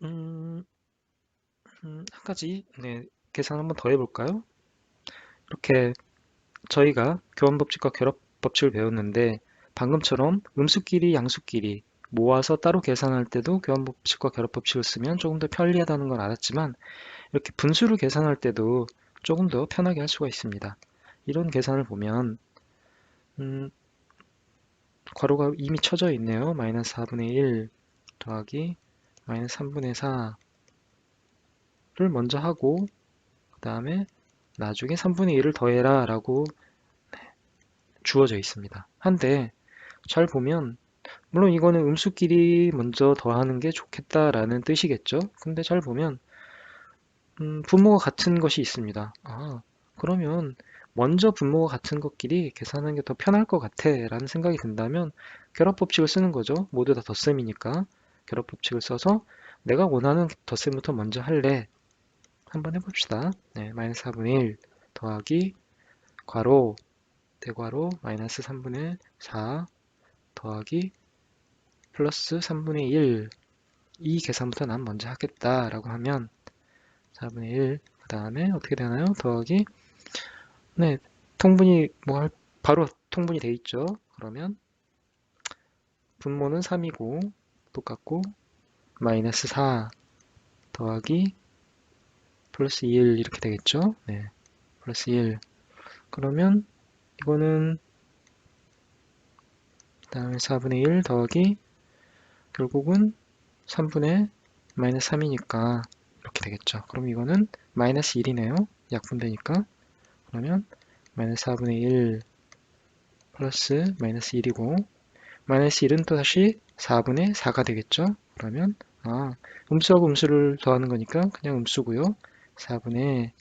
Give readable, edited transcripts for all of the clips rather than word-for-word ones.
음, 한 가지, 계산 한번 더 해볼까요? 이렇게 저희가 교환법칙과 결합법칙을 배웠는데 방금처럼 음수끼리, 양수끼리 모아서 따로 계산할 때도 교환법칙과 결합법칙을 쓰면 조금 더 편리하다는 걸 알았지만 이렇게 분수를 계산할 때도 조금 더 편하게 할 수가 있습니다. 이런 계산을 보면 음, 괄호가 이미 쳐져 있네요. 마이너스 4분의 1 더하기 마이너스 3분의 4를 먼저 하고 그 다음에 나중에 3분의 1을 더해라 라고 주어져 있습니다. 한데 잘 보면 물론 이거는 음수끼리 먼저 더하는 게 좋겠다라는 뜻이겠죠. 근데 잘 보면 분모가 같은 것이 있습니다. 아, 그러면 먼저 분모가 같은 것끼리 계산하는 게 더 편할 것 같아 라는 생각이 든다면 결합법칙을 쓰는 거죠. 모두 다 덧셈이니까 결합법칙을 써서 내가 원하는 덧셈부터 먼저 할래. 한번 해봅시다. 네, 마이너스 4분의 1 더하기 괄호 대괄호 마이너스 3분의 4 더하기 플러스 3분의 1 이 계산부터 난 먼저 하겠다라고 하면 4분의 1 그 다음에 어떻게 되나요? 더하기 네 통분이 바로 통분이 돼 있죠. 그러면 분모는 3이고 똑같고 마이너스 4 더하기 플러스 1 이렇게 되겠죠. 네 플러스 1 그러면 이거는 그 다음에 4분의 1 더하기 결국은 3분의 마이너스 3이니까 이렇게 되겠죠. 그럼 이거는 마이너스 1이네요. 약분되니까. 그러면 마이너스 4분의 1 플러스 마이너스 1이고 마이너스 1은 또 다시 4분의 4가 되겠죠. 그러면 음수하고 음수를 더하는 거니까 그냥 음수고요. 4분의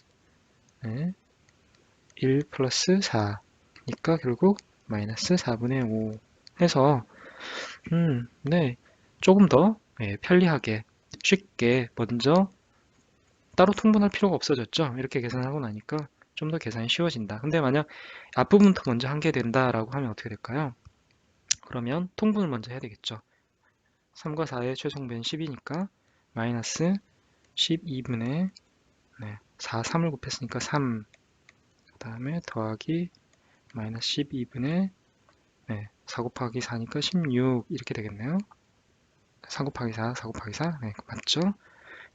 1 플러스 4니까 결국 마이너스 4분의 5 해서 네 조금 더 편리하게 쉽게 먼저 따로 통분할 필요가 없어졌죠. 이렇게 계산하고 나니까 좀 더 계산이 쉬워진다. 근데 만약 앞부분부터 먼저 한 게 된다라고 하면 어떻게 될까요? 그러면 통분을 먼저 해야 되겠죠. 3과 4의 최종배는 10이니까 마이너스 12분의 4, 3을 곱했으니까 3, 그 다음에 더하기 마이너스 12분의 4 곱하기 4니까 16 이렇게 되겠네요. 4 곱하기 4, 4 곱하기 4, 네, 맞죠?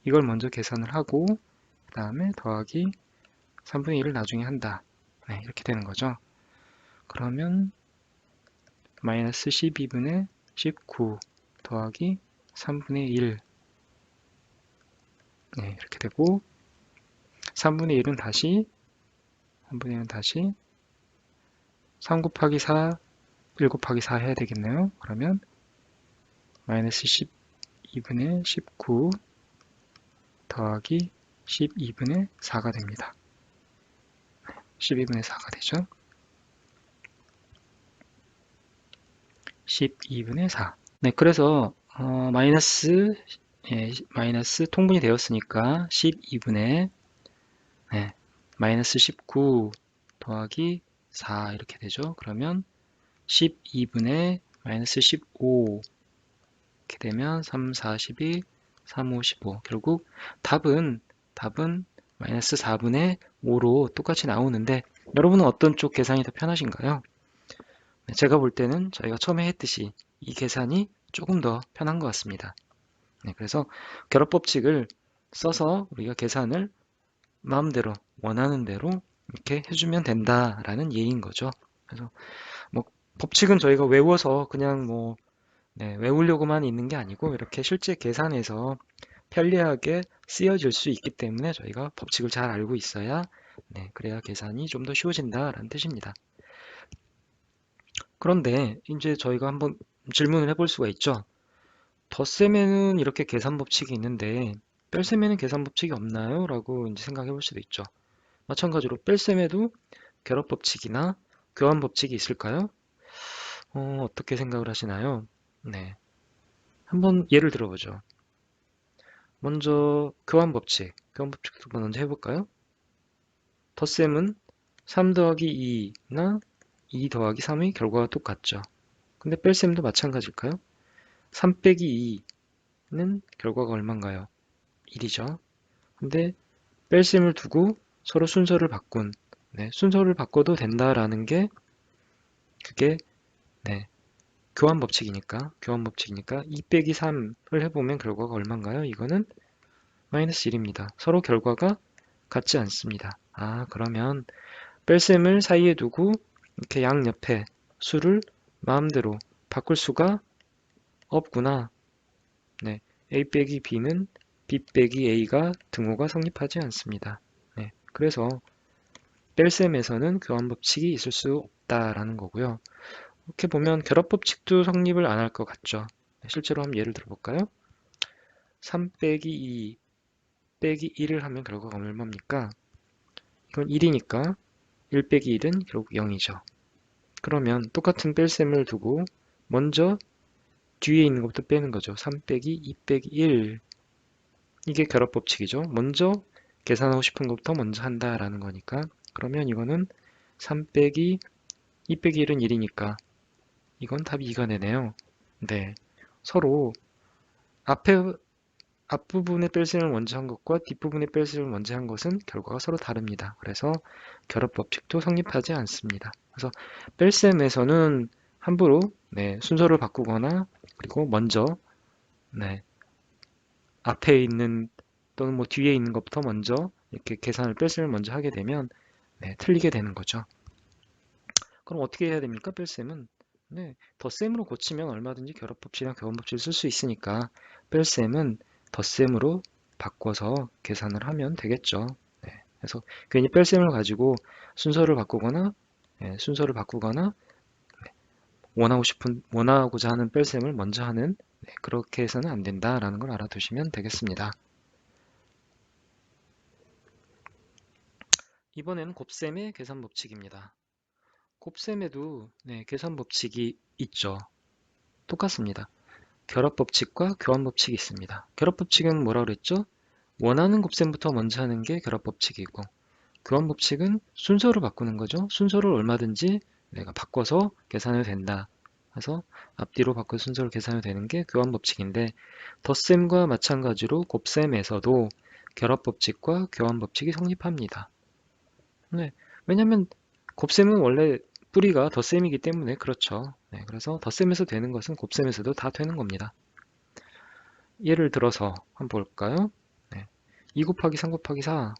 이걸 먼저 계산을 하고 그 다음에 더하기 3분의 1을 나중에 한다. 네, 이렇게 되는 거죠. 그러면 마이너스 12분의 19 더하기 3분의 1 네, 이렇게 되고 3분의 1은 다시 3 곱하기 4, 1 곱하기 4 해야 되겠네요. 그러면 마이너스 12분의 19 더하기 12분의 4가 됩니다. 12분의 4가 되죠. 12분의 4. 네, 그래서 마이너스 통분이 되었으니까 12분의 마이너스 19 더하기 4 이렇게 되죠. 그러면 12분의 마이너스 15 이렇게 되면 3, 4, 12, 3, 5, 15 결국 답은 마이너스 4분의 5로 똑같이 나오는데 여러분은 어떤 쪽 계산이 더 편하신가요? 제가 볼 때는 저희가 처음에 했듯이 이 계산이 조금 더 편한 것 같습니다. 그래서 결합법칙을 써서 우리가 계산을 마음대로 원하는 대로 이렇게 해주면 된다라는 예인 거죠. 그래서 뭐 법칙은 저희가 외워서 그냥 외우려고만 있는 게 아니고 이렇게 실제 계산에서 편리하게 쓰여질 수 있기 때문에 저희가 법칙을 잘 알고 있어야 그래야 계산이 좀 더 쉬워진다라는 뜻입니다. 그런데 이제 저희가 한번 질문을 해볼 수가 있죠. 덧셈에는 이렇게 계산 법칙이 있는데 뺄셈에는 계산 법칙이 없나요? 라고 이제 생각해 볼 수도 있죠. 마찬가지로 뺄셈에도 결합 법칙이나 교환 법칙이 있을까요? 어떻게 생각을 하시나요? 네. 한번 예를 들어보죠. 먼저 교환 법칙. 교환 법칙부터 먼저 해볼까요? 덧셈은 3 더하기 2나 2 더하기 3의 결과가 똑같죠. 근데 뺄셈도 마찬가지일까요? 3 빼기 2는 결과가 얼마인가요? 1이죠. 근데 뺄셈을 두고 서로 순서를 바꾼, 네, 순서를 바꿔도 된다라는 게 그게 네, 교환법칙이니까 2 빼기 3을 해보면 결과가 얼마인가요? 이거는 마이너스 1입니다. 서로 결과가 같지 않습니다. 아, 그러면 뺄셈을 사이에 두고 이렇게 양옆에 수를 마음대로 바꿀 수가 없구나. 네, A 빼기 B는 B 빼기 A가 등호가 성립하지 않습니다. 네, 그래서 뺄셈에서는 교환법칙이 있을 수 없다라는 거고요. 이렇게 보면 결합법칙도 성립을 안 할 것 같죠. 네, 실제로 한번 예를 들어볼까요? 3 빼기 2 빼기 1을 하면 결과가 얼마입니까? 이건 1이니까 1 빼기 1은 결국 0이죠. 그러면 똑같은 뺄셈을 두고 먼저 뒤에 있는 것부터 빼는 거죠. 3 빼기 2 빼기 1. 이게 결합법칙이죠. 먼저 계산하고 싶은 것부터 먼저 한다라는 거니까. 그러면 이거는 3 빼기 2 빼기 1은 1이니까 이건 답이 2가 되네요. 네. 서로 앞에 앞부분의 뺄셈을 먼저 한 것과 뒷부분의 뺄셈을 먼저 한 것은 결과가 서로 다릅니다. 그래서 결합법칙도 성립하지 않습니다. 그래서 뺄셈에서는 함부로 네, 순서를 바꾸거나 그리고 먼저 네, 앞에 있는 또는 뭐 뒤에 있는 것부터 먼저 이렇게 계산을 뺄셈을 먼저 하게 되면 네, 틀리게 되는 거죠. 그럼 어떻게 해야 됩니까? 뺄셈은 네, 덧셈으로 고치면 얼마든지 결합법칙이나 교환법칙을 쓸 수 있으니까 뺄셈은 덧셈으로 바꿔서 계산을 하면 되겠죠. 네, 그래서 괜히 뺄셈을 가지고 순서를 바꾸거나 순서를 바꾸거나 원하고자 하는 뺄셈을 먼저 하는 그렇게 해서는 안 된다라는 걸 알아두시면 되겠습니다. 이번에는 곱셈의 계산 법칙입니다. 곱셈에도 계산 법칙이 있죠. 똑같습니다. 결합법칙과 교환법칙이 있습니다. 결합법칙은 뭐라 그랬죠? 원하는 곱셈부터 먼저 하는 게 결합법칙이고 교환법칙은 순서를 바꾸는 거죠. 순서를 얼마든지 내가 바꿔서 계산해도 된다. 그래서 앞뒤로 바꿔 순서를 계산해도 되는 게 교환법칙인데 덧셈과 마찬가지로 곱셈에서도 결합법칙과 교환법칙이 성립합니다. 네, 왜냐면 곱셈은 원래 뿌리가 덧셈이기 때문에 그렇죠. 네, 그래서 덧셈에서 되는 것은 곱셈에서도 다 되는 겁니다. 예를 들어서 한번 볼까요? 네, 2 곱하기 3 곱하기 4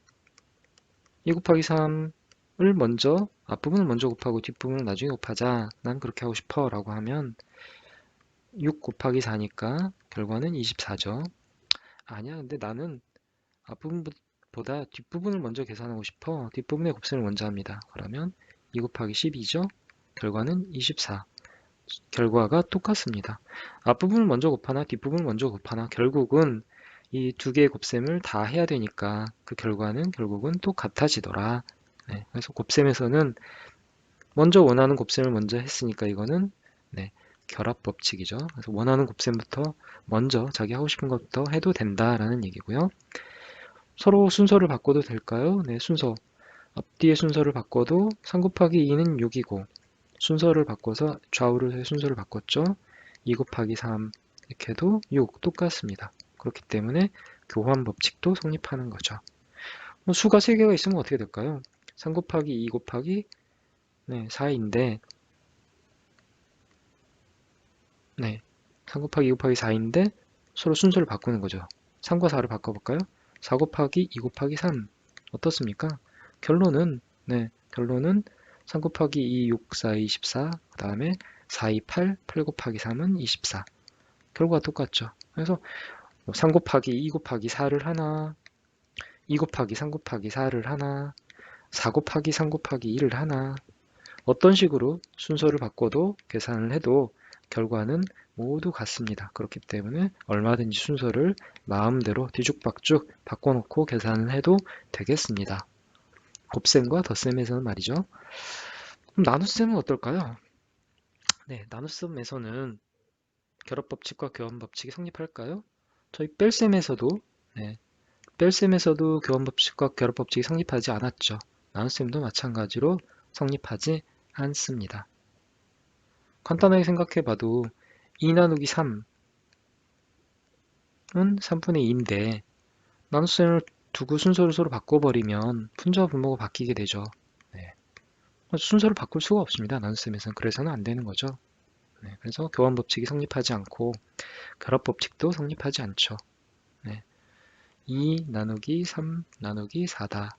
2 곱하기 3을 먼저 앞부분을 먼저 곱하고 뒷부분을 나중에 곱하자. 난 그렇게 하고 싶어 라고 하면 6 곱하기 4니까 결과는 24죠. 아니야, 근데 나는 앞부분보다 뒷부분을 먼저 계산하고 싶어. 뒷부분의 곱셈을 먼저 합니다. 그러면 2 곱하기 12죠. 결과는 24. 결과가 똑같습니다. 앞부분을 먼저 곱하나 뒷부분을 먼저 곱하나 결국은 이 두 개의 곱셈을 다 해야 되니까 그 결과는 결국은 똑같아지더라. 네, 그래서 곱셈에서는 먼저 원하는 곱셈을 먼저 했으니까 이거는 결합법칙이죠. 그래서 원하는 곱셈부터 먼저 자기 하고 싶은 것부터 해도 된다라는 얘기고요. 서로 순서를 바꿔도 될까요? 네, 순서. 앞뒤의 순서를 바꿔도 3 곱하기 2는 6이고 순서를 바꿔서 좌우를 순서를 바꿨죠. 2 곱하기 3 이렇게 해도 6 똑같습니다. 그렇기 때문에 교환 법칙도 성립하는 거죠. 수가 3개가 있으면 어떻게 될까요? 3 곱하기 2 곱하기 4인데 3 곱하기 2 곱하기 4인데 서로 순서를 바꾸는 거죠. 3과 4를 바꿔볼까요? 4 곱하기 2 곱하기 3 어떻습니까? 결론은 3 곱하기 2, 6, 4, 24, 그 다음에 4, 2, 8, 8 곱하기 3은 24. 결과가 똑같죠. 그래서 3 곱하기 2 곱하기 4를 하나, 2 곱하기 3 곱하기 4를 하나, 4 곱하기 3 곱하기 2를 하나, 어떤 식으로 순서를 바꿔도 계산을 해도 결과는 모두 같습니다. 그렇기 때문에 얼마든지 순서를 마음대로 뒤죽박죽 바꿔놓고 계산을 해도 되겠습니다. 곱셈과 덧셈에서는 말이죠. 그럼 나눗셈은 어떨까요? 네, 나눗셈에서는 결합법칙과 교환법칙이 성립할까요? 저희 뺄셈에서도 교환법칙과 결합법칙이 성립하지 않았죠. 나눗셈도 마찬가지로 성립하지 않습니다. 간단하게 생각해봐도 2 나누기 3은 3분의 2인데 나눗셈을 두고 순서를 서로 바꿔버리면 분자와 분모가 바뀌게 되죠. 네. 순서를 바꿀 수가 없습니다. 나눗셈에서는. 그래서는 안 되는 거죠. 네. 그래서 교환 법칙이 성립하지 않고 결합 법칙도 성립하지 않죠. 네. 2 나누기 3 나누기 4다.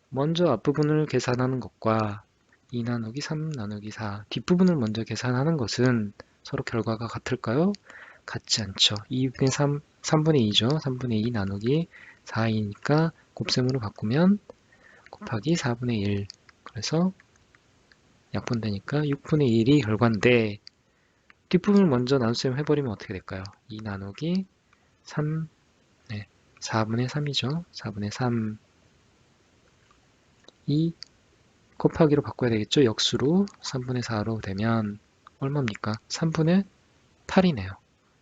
먼저 앞부분을 계산하는 것과 2 나누기 3 나누기 4 뒷부분을 먼저 계산하는 것은 서로 결과가 같을까요? 같지 않죠. 2분의 3, 3분의 2죠. 3분의 2 나누기 4이니까 곱셈으로 바꾸면 곱하기 4분의 1. 그래서 약분되니까 6분의 1이 결과인데 뒷부분을 먼저 나눗셈 해버리면 어떻게 될까요? 2 나누기 3, 네, 4분의 3이죠. 4분의 3, 2 곱하기로 바꿔야 되겠죠. 역수로 3분의 4로 되면 얼마입니까? 3분의 8이네요.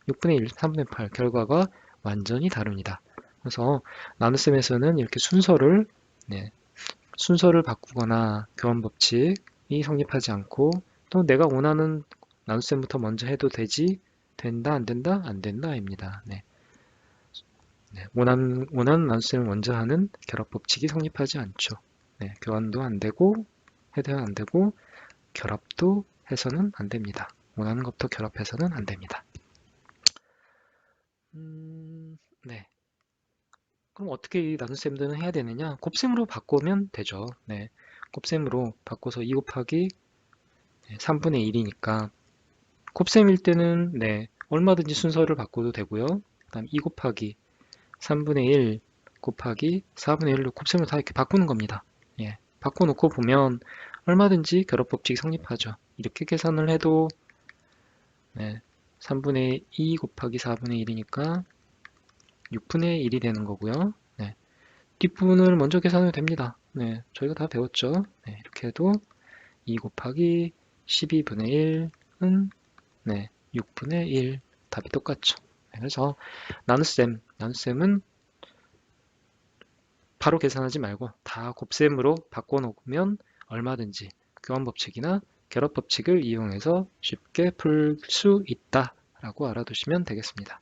6분의 1, 3분의 8. 결과가 완전히 다릅니다. 그래서 나눗셈에서는 이렇게 네, 순서를 바꾸거나 교환 법칙이 성립하지 않고 또 내가 원하는 나눗셈부터 먼저 해도 되지, 된다, 안 된다, 안 된다입니다. 네. 네, 원하는 나눗셈을 먼저 하는 결합 법칙이 성립하지 않죠. 네, 교환도 안 되고, 해도 안 되고, 결합도 해서는 안 됩니다. 원하는 것부터 결합해서는 안 됩니다. 네. 그럼 어떻게 이 나눗셈들은 해야 되느냐? 곱셈으로 바꾸면 되죠. 네. 곱셈으로 바꿔서 2 곱하기 3분의 1이니까 곱셈일 때는 네, 얼마든지 순서를 바꿔도 되고요. 그 다음 2 곱하기 3분의 1 곱하기 4분의 1로 곱셈을 다 이렇게 바꾸는 겁니다. 예, 바꿔놓고 보면 얼마든지 결합법칙이 성립하죠. 이렇게 계산을 해도 네, 3분의 2 곱하기 4분의 1이니까 6분의 1이 되는 거고요. 네, 뒷부분을 먼저 계산해도 됩니다. 네, 저희가 다 배웠죠. 네, 이렇게 해도 2 곱하기 12분의 1은 네, 6분의 1 답이 똑같죠. 네, 그래서 나눗셈은 바로 계산하지 말고 다 곱셈으로 바꿔놓으면 얼마든지 교환법칙이나 결합법칙을 이용해서 쉽게 풀 수 있다 라고 알아두시면 되겠습니다.